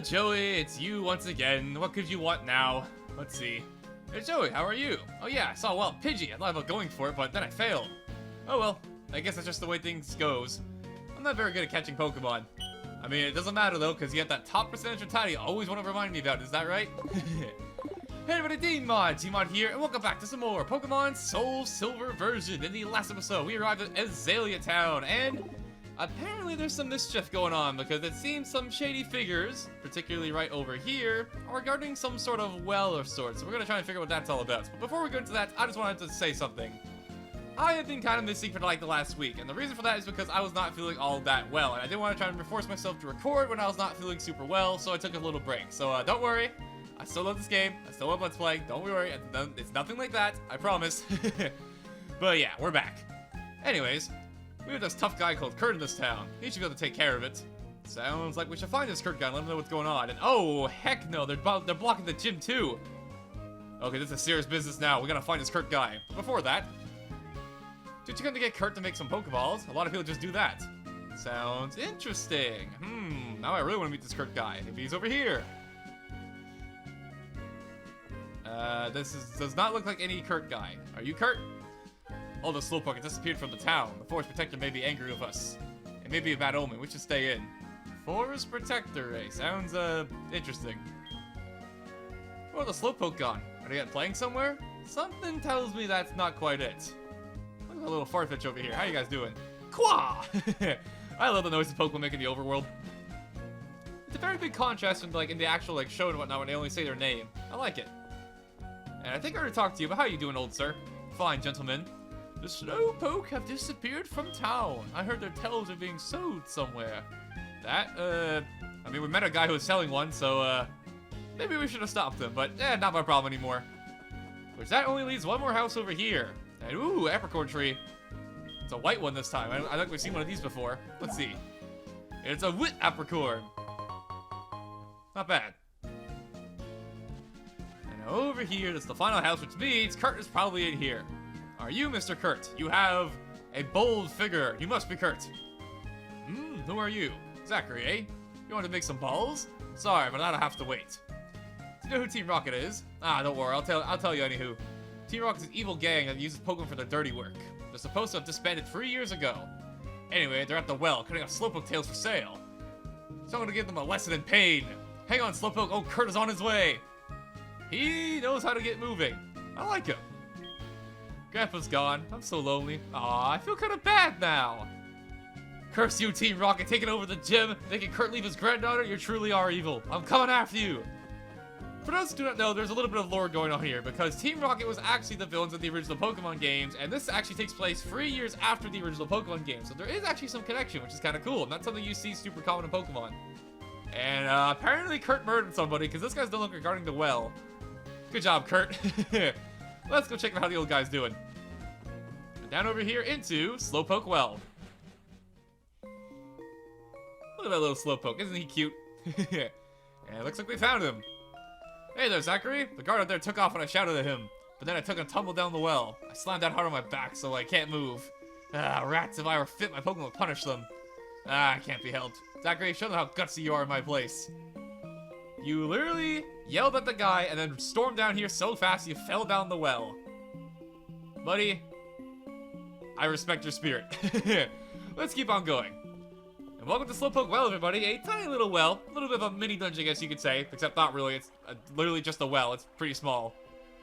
Joey, it's you once again. What could you want now? Let's see. Hey, Joey, how are you? Oh yeah, I saw a wild Pidgey. I thought about going for it, but then I failed. Oh well, I guess that's just the way things goes. I'm not very good at catching Pokemon. I mean, it doesn't matter though, because you have that top percentage mentality you always want to remind me about, is that right? Hey everybody, Teamod here, and welcome back to some more Pokemon Soulsilver version. In the last episode, we arrived at Azalea Town, and apparently there's some mischief going on, because it seems some shady figures, particularly right over here, are guarding some sort of well of sorts. So we're going to try and figure out what that's all about. But before we go into that, I just wanted to say something. I have been kind of missing for like the last week, and the reason for that is because I was not feeling all that well, and I didn't want to try and force myself to record when I was not feeling super well, so I took a little break. So don't worry, I still love this game, I still love Let's Play, don't worry, it's nothing like that, I promise. But yeah, we're back. Anyways, we have this tough guy called Kurt in this town. He should be able to take care of it. Sounds like we should find this Kurt guy and let him know what's going on. And oh, heck no, they're blocking the gym too. Okay, this is serious business now, we gotta find this Kurt guy. Before that, did you come to get Kurt to make some Pokeballs? A lot of people just do that. Sounds interesting. Now I really want to meet this Kurt guy. Maybe he's over here. Does not look like any Kurt guy. Are you Kurt? Oh, the Slowpoke has disappeared from the town. The Forest Protector may be angry with us. It may be a bad omen. We should stay in. Forest Protector, eh? Sounds, interesting. Oh, the Slowpoke gone. Are they playing somewhere? Something tells me that's not quite it. Look at that little Farfetch over here. How you guys doing? Quah! I love the noises Pokemon make in the overworld. It's a very big contrast in, like, in the actual, like, show and whatnot when they only say their name. I like it. And I think I already talked to you, but how you doing, old sir? Fine, gentlemen. The Slowpoke have disappeared from town. I heard their tails are being sewed somewhere. I mean, we met a guy who was selling one, so, maybe we should have stopped him, but, not my problem anymore. Which that only leaves one more house over here. And, ooh, apricorn tree. It's a white one this time. I don't think we've seen one of these before. Let's see. It's a wit apricorn. Not bad. And over here, that's the final house, which means Kurt is probably in here. Are you Mr. Kurt? You have a bold figure. You must be Kurt. Who are you? Zachary, eh? You want to make some balls? Sorry, but I'll have to wait. Do you know who Team Rocket is? Ah, don't worry. I'll tell you anywho. Team Rocket's an evil gang that uses Pokemon for their dirty work. They're supposed to have disbanded 3 years ago. Anyway, they're at the well, cutting up Slowpoke tails for sale. So I'm gonna give them a lesson in pain. Hang on, Slowpoke. Oh, Kurt is on his way. He knows how to get moving. I like him. Grandpa's gone. I'm so lonely. Aw, I feel kind of bad now. Curse you, Team Rocket, taking over the gym, making Kurt leave his granddaughter. You truly are evil. I'm coming after you. For those who do not know, there's a little bit of lore going on here, because Team Rocket was actually the villains of the original Pokemon games, and this actually takes place 3 years after the original Pokemon games, so there is actually some connection, which is kind of cool. Not something you see super common in Pokemon. And apparently Kurt murdered somebody, because this guy's no longer guarding the well. Good job, Kurt. Let's go check out how the old guy's doing. Down over here into Slowpoke Well. Look at that little Slowpoke, isn't he cute? And it looks like we found him. Hey there, Zachary. The guard out there took off when I shouted at him, but then I took a tumble down the well. I slammed that hard on my back, so I can't move. Ah, rats, if I were fit, my Pokemon would punish them. Ah, I can't be helped. Zachary, show them how gutsy you are in my place. You literally yelled at the guy and then stormed down here so fast you fell down the well. Buddy, I respect your spirit. Let's keep on going. And welcome to Slowpoke Well, everybody. A tiny little well. A little bit of a mini dungeon, I guess you could say. Except not really. It's literally just a well. It's pretty small.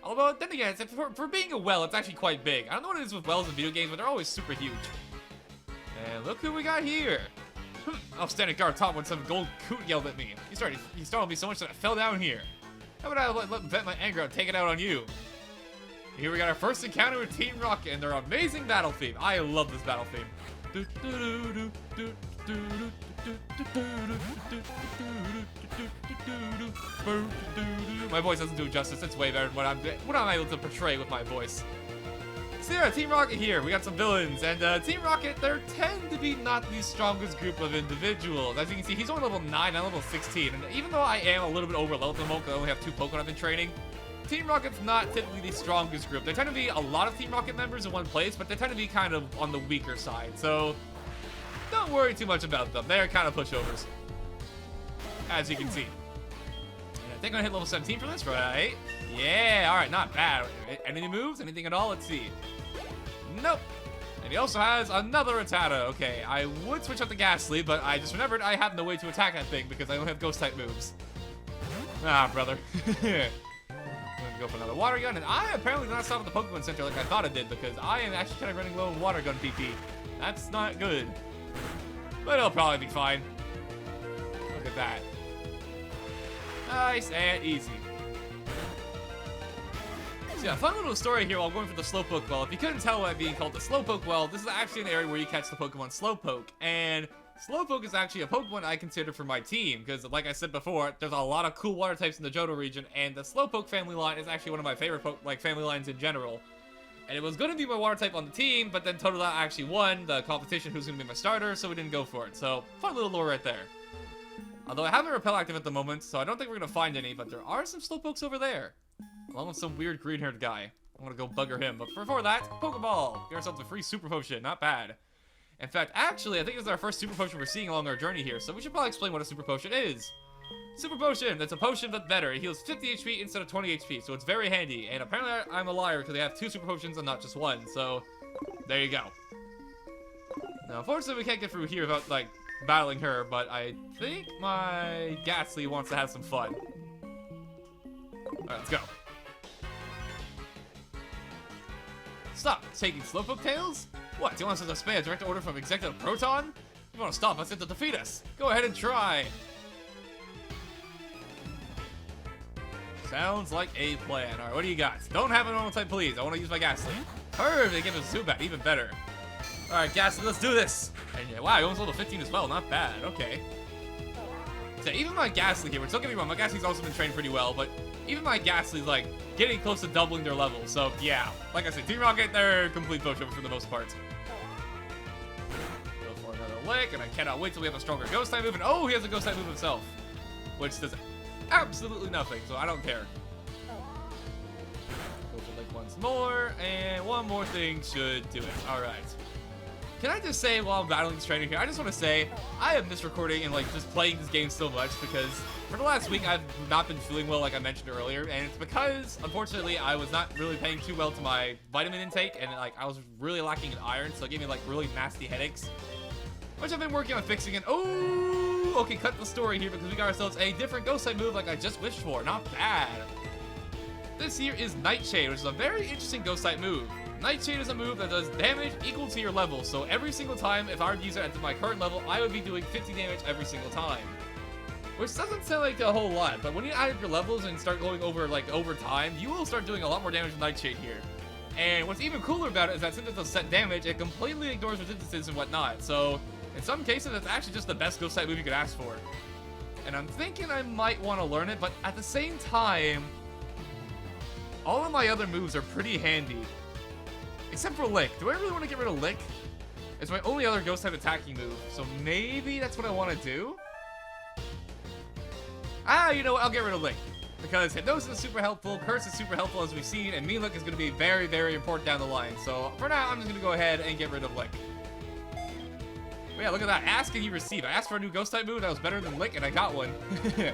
Although, then again, for being a well, it's actually quite big. I don't know what it is with wells in video games, but they're always super huge. And look who we got here. I was standing guard top when some gold coot yelled at me. He startled me so much that I fell down here. How about I let vent my anger out and take it out on you? Here we got our first encounter with Team Rocket and their amazing battle theme. I love this battle theme. My voice doesn't do it justice. It's way better than what I'm able to portray with my voice. So yeah, Team Rocket here. We got some villains, and Team Rocket, they tend to be not the strongest group of individuals. As you can see, he's only level 9, I'm level 16, and even though I am a little bit overleveled at the moment, because I only have 2 Pokemon I've been training, Team Rocket's not typically the strongest group. There tend to be a lot of Team Rocket members in one place, but they tend to be kind of on the weaker side, so don't worry too much about them. They're kind of pushovers, as you can see. think I'm gonna hit level 17 for this, right? Yeah, alright, not bad. Any moves? Anything at all? Let's see. Nope. And he also has another Rattata. Okay, I would switch up the Ghastly, but I just remembered I have no way to attack that thing because I don't have Ghost-type moves. Ah, brother. I'm gonna go for another Water Gun, and I apparently did not stop at the Pokemon Center like I thought I did because I am actually kind of running low on Water Gun PP. That's not good. But it'll probably be fine. Look at that. Nice and easy. So yeah, fun little story here while going for the Slowpoke Well. If you couldn't tell by being called the Slowpoke Well, this is actually an area where you catch the Pokemon Slowpoke. And Slowpoke is actually a Pokemon I consider for my team, because like I said before, there's a lot of cool water types in the Johto region, and the Slowpoke family line is actually one of my favorite family lines in general. And it was going to be my water type on the team, but then Totodile actually won the competition who's going to be my starter, so we didn't go for it. So, fun little lore right there. Although I have a Repel active at the moment, so I don't think we're going to find any, but there are some Slowpokes over there. Along with some weird green-haired guy. I'm going to go bugger him, but before that, Pokeball! Get ourselves a free Super Potion, not bad. In fact, actually, I think this is our first Super Potion we're seeing along our journey here, so we should probably explain what a Super Potion is. Super Potion, that's a potion but better. It heals 50 HP instead of 20 HP, so it's very handy. And apparently I'm a liar because they have 2 Super Potions and not just 1, so there you go. Now, unfortunately, we can't get through here without, like, battling her, but I think my Ghastly wants to have some fun. Alright, let's go. Stop taking Slowpoke tails? What, do you want us to display a direct order from Executive Proton? You want to stop us and to defeat us? Go ahead and try. Sounds like a plan. Alright, what do you got? Don't have a normal type, please. I want to use my Ghastly. Perfect, they give us a Zubat, even better. Alright, Ghastly, let's do this. And yeah, wow, you almost level 15 as well. Not bad. Okay. So even my Ghastly here, which don't get me wrong, my Ghastly's also been trained pretty well, but even my Ghastly's like getting close to doubling their level. So yeah, like I said, Team Rocket, they're complete pushovers for the most part. Go for another lick, and I cannot wait till we have a stronger Ghost type move. And oh, he has a Ghost type move himself, which does absolutely nothing. So I don't care. Go for lick once more, and one more thing should do it. All right. Can I just say, while I'm battling this trainer here, I just want to say, I have missed recording and, like, just playing this game so much because for the last week, I've not been feeling well, like I mentioned earlier, and it's because, unfortunately, I was not really paying too well to my vitamin intake, and, like, I was really lacking in iron, so it gave me, like, really nasty headaches, which I've been working on fixing. And oh, okay, cut the story here because we got ourselves a different Ghost type move like I just wished for. Not bad. This here is Nightshade, which is a very interesting Ghost type move. Nightshade is a move that does damage equal to your level, so every single time, if I were to use it at my current level, I would be doing 50 damage every single time. Which doesn't sound like a whole lot, but when you add up your levels and start going over, like, over time, you will start doing a lot more damage with Nightshade here. And what's even cooler about it is that since it does set damage, it completely ignores resistances and whatnot, so in some cases, it's actually just the best Ghost type move you could ask for. And I'm thinking I might want to learn it, but at the same time, all of my other moves are pretty handy. Except for Lick. Do I really want to get rid of Lick? It's my only other Ghost type attacking move, so maybe that's what I want to do? Ah, you know what? I'll get rid of Lick. Because Hypnosis is super helpful, Curse is super helpful as we've seen, and Mean Lick is going to be very, very important down the line. So for now, I'm just going to go ahead and get rid of Lick. But yeah, look at that. Ask and you receive. I asked for a new Ghost type move that was better than Lick, and I got one. I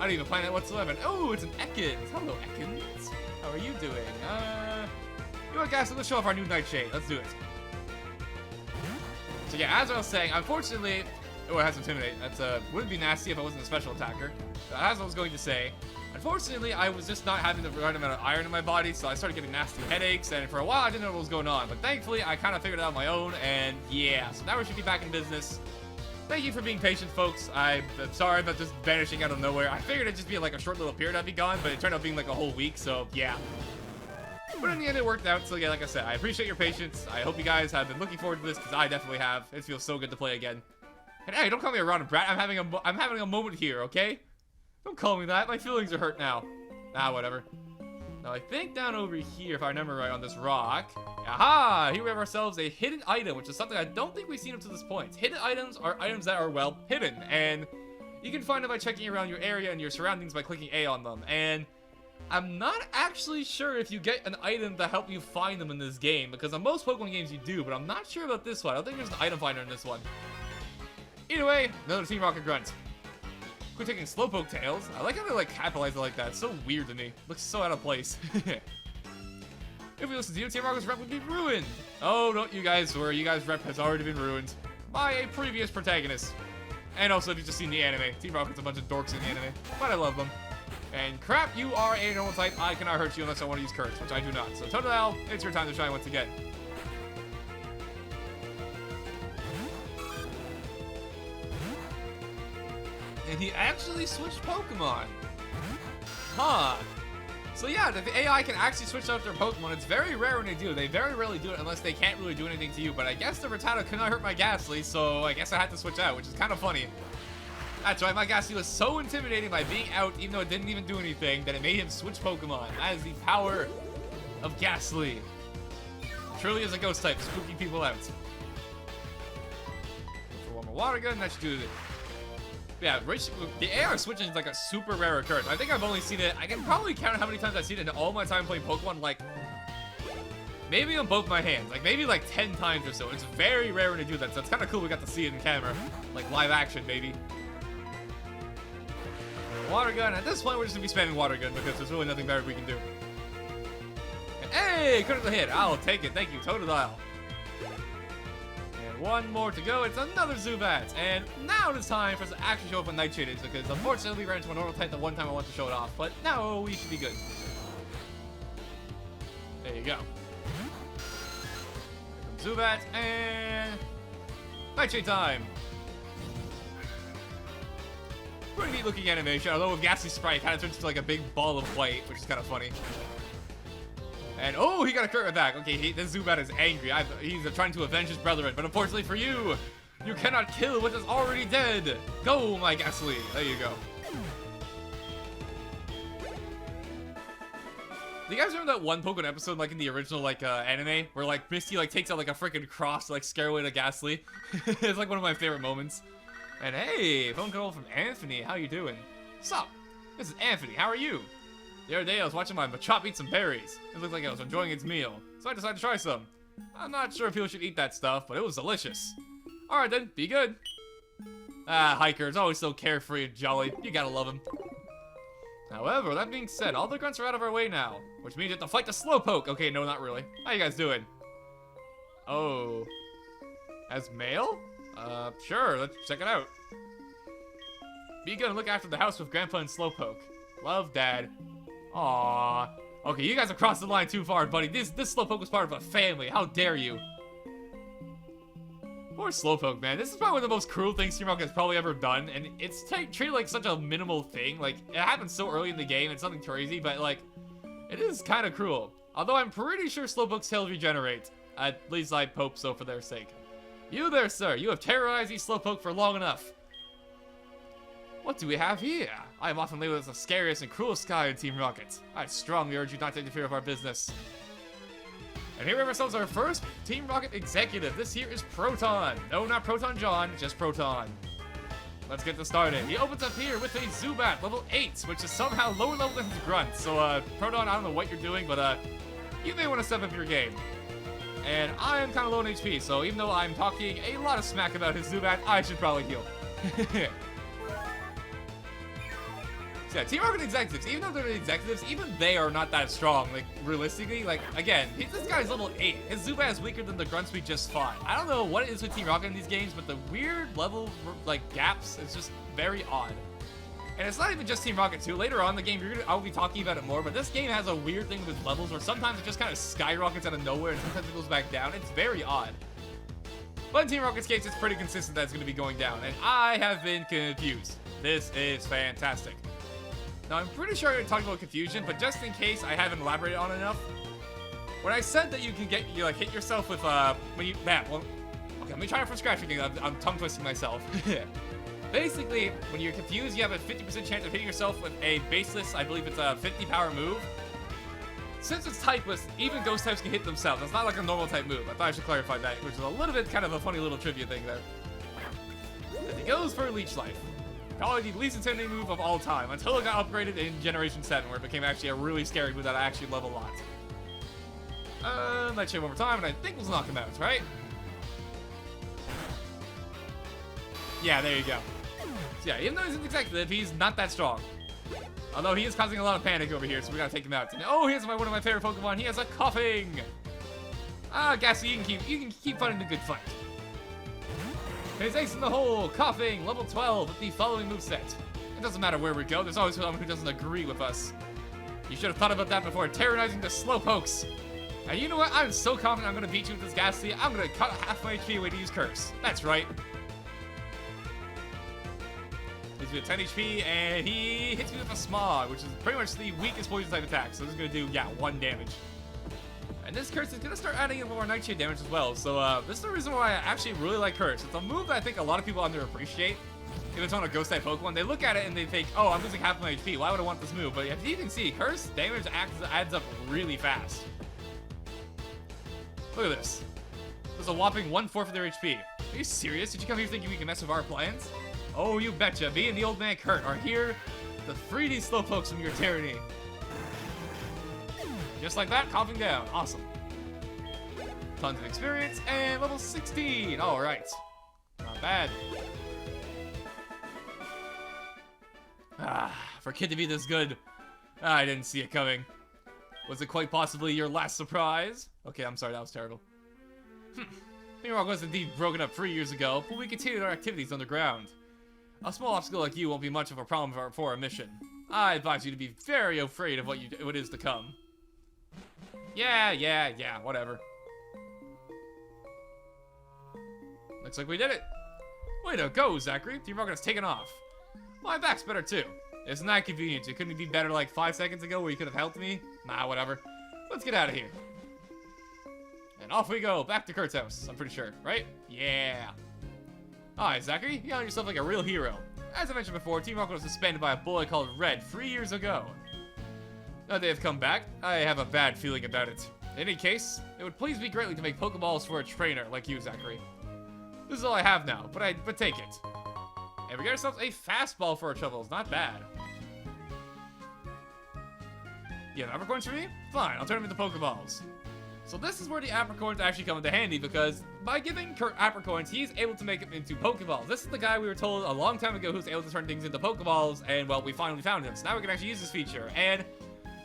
didn't even plan that whatsoever. Oh, it's an Ekans. Hello, Ekans. How are you doing? You know what, guys? So let's show off our new Nightshade. Let's do it. So yeah, as I was saying, unfortunately, oh, it has Intimidate. That's wouldn't be nasty if I wasn't a special attacker. But as I was going to say, unfortunately, I was just not having the right amount of iron in my body, so I started getting nasty headaches, and for a while, I didn't know what was going on. But thankfully, I kind of figured it out on my own, and yeah, so now we should be back in business. Thank you for being patient, folks. I'm sorry about just vanishing out of nowhere. I figured it'd just be like a short little period I'd be gone, but it turned out being like a whole week, so yeah. But in the end, it worked out, so yeah, like I said, I appreciate your patience. I hope you guys have been looking forward to this, because I definitely have. It feels so good to play again. And hey, don't call me a rotten brat. I'm having a moment here, okay? Don't call me that. My feelings are hurt now. Ah, whatever. Now, I think down over here, if I remember right, on this rock. Aha! Here we have ourselves a hidden item, which is something I don't think we've seen up to this point. Hidden items are items that are, well, hidden. And you can find them by checking around your area and your surroundings by clicking A on them. And I'm not actually sure if you get an item to help you find them in this game, because on most Pokemon games you do, but I'm not sure about this one. I don't think there's an item finder in this one. Either way, another Team Rocket grunt. We're taking Slowpoke tails. I like how they like capitalize it like that. It's so weird to me. Looks so out of place. If we listen to you, Team Rocket's rep would be ruined. Oh, don't you guys worry. You guys' rep has already been ruined by a previous protagonist. And also, if you've just seen the anime, Team Rocket's a bunch of dorks in the anime, but I love them. And crap, you are a normal type. I cannot hurt you unless I want to use Curse, which I do not. So Totodile, it's your time to shine once again. And he actually switched Pokemon. Huh. So yeah, the AI can actually switch out their Pokemon. It's very rare when they do. They very rarely do it unless they can't really do anything to you. But I guess the Rattata could not hurt my Ghastly, so I guess I had to switch out, which is kind of funny. That's right, my Ghastly was so intimidating by being out, even though it didn't even do anything, that it made him switch Pokemon. That is the power of Ghastly. It truly is a ghost type, spooking people out. For one more water gun, that should do it. Yeah, the AR switching is like a super rare occurrence. I think I've only seen it, I can probably count how many times I've seen it in all my time playing Pokemon, like, maybe on both my hands, like maybe like 10 times or so. It's very rare when they do that, so it's kind of cool we got to see it in camera, like live action, maybe. Water gun, at this point we're just gonna be spamming water gun because there's really nothing better we can do. And, hey, critical hit, I'll take it, thank you, Totodile. One more to go. It's another Zubat. And now it's time for us to actually show up what Nightshade is, because unfortunately we ran into a normal type the one time I wanted to show it off. But now we should be good. There you go. Here comes Zubat and Nightshade time. Pretty neat looking animation, although with Ghastly Sprite, it kind of turns into like a big ball of white, which is kind of funny. And, oh, he got a crit back. Okay, this Zubat is angry. He's trying to avenge his brethren. But unfortunately for you, you cannot kill what is already dead. Go, my Ghastly. There you go. Do you guys remember that one Pokemon episode, like in the original, like, anime? Where, like, Misty, like, takes out, like, a freaking cross to, like, scare away the Ghastly? It's, like, one of my favorite moments. And, hey, phone call from Anthony. How you doing? Sup? This is Anthony. How are you? The other day, I was watching my Machop eat some berries. It looked like I was enjoying its meal, so I decided to try some. I'm not sure if people should eat that stuff, but it was delicious. Alright then, be good. Ah, Hiker is always so carefree and jolly. You gotta love him. However, that being said, all the grunts are out of our way now, which means you have to fight the Slowpoke. Okay, no, not really. How you guys doing? Oh. As male? Sure, let's check it out. Be good and look after the house with Grandpa and Slowpoke. Love, Dad. Aww. Okay, you guys have crossed the line too far, buddy. This Slowpoke was part of a family. How dare you? Poor Slowpoke, man. This is probably one of the most cruel things Team Rocket has probably ever done, and it's treated like such a minimal thing. Like, it happened so early in the game, it's nothing crazy, but, like, it is kind of cruel. Although I'm pretty sure Slowpoke's tails regenerate. At least I hope so for their sake. You there, sir. You have terrorized these Slowpoke for long enough. What do we have here? I am often labeled as the scariest and cruelest guy in Team Rocket. I strongly urge you not to interfere with our business. And here we have ourselves our first Team Rocket executive. This here is Proton. No, not Proton John, just Proton. Let's get this started. He opens up here with a Zubat, level 8, which is somehow lower level than his Grunt. So, Proton, I don't know what you're doing, but, you may want to step up your game. And I am kind of low on HP, so even though I'm talking a lot of smack about his Zubat, I should probably heal. So yeah, Team Rocket executives, even though they're the executives, even they are not that strong. Like, realistically, like, again, this guy's level 8. His Zubat is weaker than the grunts we just fought. I don't know what it is with Team Rocket in these games, but the weird level, like, gaps is just very odd. And it's not even just Team Rocket too. Later on in the game, I'll be talking about it more, but this game has a weird thing with levels where sometimes it just kind of skyrockets out of nowhere and sometimes it goes back down. It's very odd. But in Team Rocket's case, it's pretty consistent that it's going to be going down, and I have been confused. This is fantastic. Now, I'm pretty sure I talked about confusion, but just in case I haven't elaborated on it enough, when I said that you can like, hit yourself with, when you, well, okay, let me try it from scratch again. I'm tongue twisting myself. Basically, when you're confused, you have a 50% chance of hitting yourself with a baseless, I believe it's a 50 power move. Since it's typeless, even ghost types can hit themselves. It's not like a normal type move. I thought I should clarify that, which is a little bit kind of a funny little trivia thing there. And he goes for Leech Life. Probably the least intimidating move of all time, until it got upgraded in Generation 7, where it became actually a really scary move that I actually love a lot. Nightshade one more time, and I think we'll knock him out, right? Yeah, there you go. So yeah, even though he's an executive, he's not that strong. Although he is causing a lot of panic over here, so we gotta take him out. And, oh, here's one of my favorite Pokemon. He has a Coughing. Ah, Ghastly, you can keep fighting the good fight. His ace in the hole, Coughing, level 12 with the following moveset. It doesn't matter where we go, there's always someone who doesn't agree with us. You should have thought about that before terrorizing the Slowpokes. And you know what? I'm so confident I'm gonna beat you with this Ghastly. I'm gonna cut half my HP away to use Curse. That's right. Hits me with 10 HP, and he hits me with a Smog, which is pretty much the weakest poison type attack. So this is gonna do, yeah, 1 damage. And this Curse is gonna start adding in more Nightshade damage as well. So this is the reason why I actually really like Curse. It's a move that I think a lot of people underappreciate. If it's on a ghost type Pokemon, they look at it and they think, oh, I'm losing half my HP. Why would I want this move? But as you can see, Curse damage adds up really fast. Look at this. There's a whopping 1/4 of their HP. Are you serious? Did you come here thinking we can mess with our plans? Oh, you betcha. Me and the old man Kurt are here to free these Slowpokes from your tyranny. Just like that, calming down. Awesome. Tons of experience and level 16. All right. Not bad. Ah, for a kid to be this good, I didn't see it coming. Was it quite possibly your last surprise? Okay, I'm sorry, that was terrible. Meanwhile, was indeed broken up 3 years ago, but we continued our activities underground. A small obstacle like you won't be much of a problem for our mission. I advise you to be very afraid of what is to come. Yeah, whatever. Looks like we did it. Way to go, Zachary. Team Rocket's taken off. My back's better too. Isn't that convenient? It couldn't be better like 5 seconds ago where you could have helped me? Nah, whatever. Let's get out of here. And off we go, back to Kurt's house, I'm pretty sure, right? Yeah. Hi, Zachary. You found yourself like a real hero. As I mentioned before, Team Rocket was suspended by a boy called Red 3 years ago. Now they have come back, I have a bad feeling about it. In any case, it would please me greatly to make Pokeballs for a trainer like you, Zachary. This is all I have now, but take it. And we got ourselves a fastball for our troubles. Not bad. You have apricorns for me? Fine, I'll turn them into Pokeballs. So this is where the apricorns actually come into handy, because by giving Kurt apricorns, he's able to make them into Pokeballs. This is the guy we were told a long time ago who's able to turn things into Pokeballs, and well, we finally found him. So now we can actually use this feature, and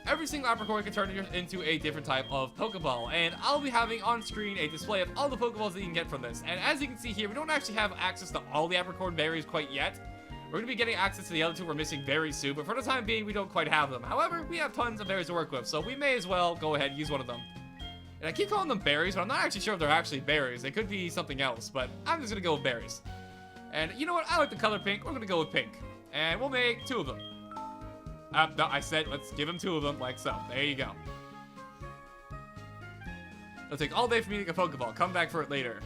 every single apricorn can turn into a different type of Pokeball, and I'll be having on screen a display of all the Pokeballs that you can get from this. And as you can see here, we don't actually have access to all the apricorn berries quite yet. We're going to be getting access to the other two we're missing very soon, but for the time being, we don't quite have them. However, we have tons of berries to work with, so we may as well go ahead and use one of them. And I keep calling them berries, but I'm not actually sure if they're actually berries. They could be something else, but I'm just going to go with berries. And you know what? I like the color pink. We're going to go with pink. And we'll make 2 of them. No, I said let's give him 2 of them, like so. There you go. It'll take all day for me to make a Pokeball. Come back for it later.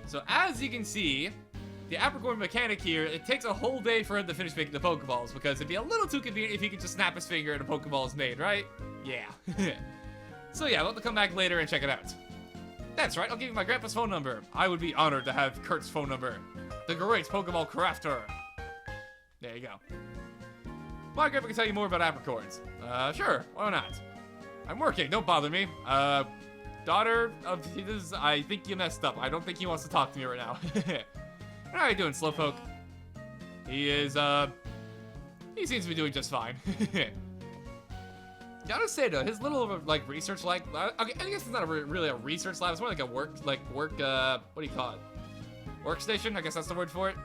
So as you can see, the apricorn mechanic here, it takes a whole day for him to finish making the Pokeballs, because it'd be a little too convenient if he could just snap his finger and a Pokeball is made, right? Yeah. So yeah, we'll have to come back later and check it out. That's right, I'll give you my grandpa's phone number. I would be honored to have Kurt's phone number. The great Pokeball crafter. There you go. My grandpa can tell you more about apricorns. Sure, why not? I'm working, don't bother me. Daughter of his, I think you messed up. I don't think he wants to talk to me right now. How are you doing, Slowpoke? He seems to be doing just fine. Gotta say though, his little like research okay, I guess it's not really a research lab. It's more like a work, what do you call it? Workstation, I guess that's the word for it.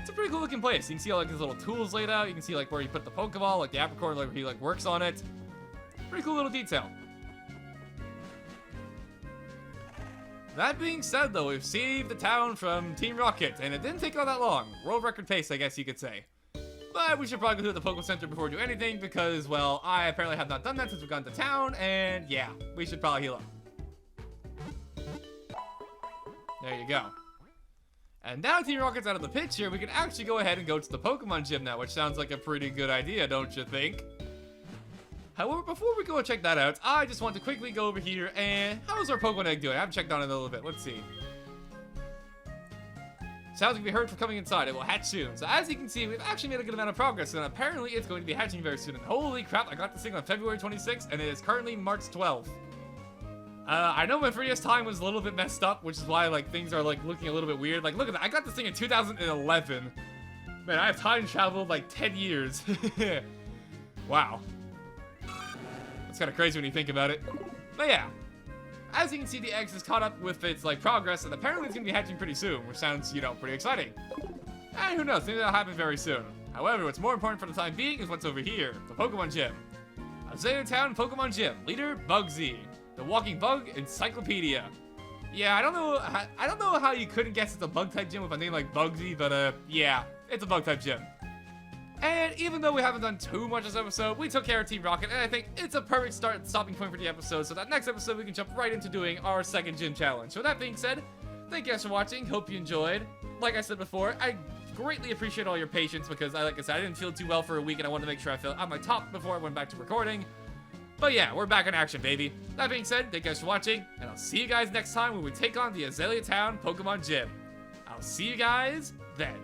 It's a pretty cool looking place. You can see all like his little tools laid out. You can see like where he put the Pokeball, like the apricorn, like where he like works on it. Pretty cool little detail. That being said though, we've saved the town from Team Rocket, and it didn't take all that long. World record pace, I guess you could say. But we should probably go to the Pokemon Center before we do anything, because, well, I apparently have not done that since we've gone to town, and yeah, we should probably heal up. There you go. And now Team Rocket's out of the picture, we can actually go ahead and go to the Pokemon Gym now, which sounds like a pretty good idea, don't you think? However, before we go and check that out, I just want to quickly go over here and... How's our Pokemon Egg doing? I haven't checked on it in a little bit. Let's see. Sounds like we heard from coming inside. It will hatch soon. So as you can see, we've actually made a good amount of progress, and apparently it's going to be hatching very soon. And holy crap, I got this thing on February 26th, and it is currently March 12th. I know my previous time was a little bit messed up, which is why like things are like looking a little bit weird. Like look at that, I got this thing in 2011. Man, I've time traveled like 10 years. Wow. That's kind of crazy when you think about it. But yeah. As you can see, the eggs has caught up with its like progress, and apparently it's gonna be hatching pretty soon, which sounds, you know, pretty exciting. And who knows, maybe that'll happen very soon. However, what's more important for the time being is what's over here, the Pokemon Gym. Azalea Town Pokemon Gym, Leader Bugsy, the walking bug encyclopedia. Yeah, I don't know how you couldn't guess it's a bug type gym with a name like Bugsy, but yeah, it's a bug type gym. And even though we haven't done too much this episode, we took care of Team Rocket, and I think it's a perfect stopping point for the episode, so that next episode we can jump right into doing our second gym challenge. So with that being said, thank you guys for watching, hope you enjoyed. Like I said before, I greatly appreciate all your patience because, like I said, I didn't feel too well for a week, and I wanted to make sure I felt on my top before I went back to recording. But yeah, we're back in action, baby. That being said, thank you guys for watching, and I'll see you guys next time when we take on the Azalea Town Pokemon Gym. I'll see you guys then.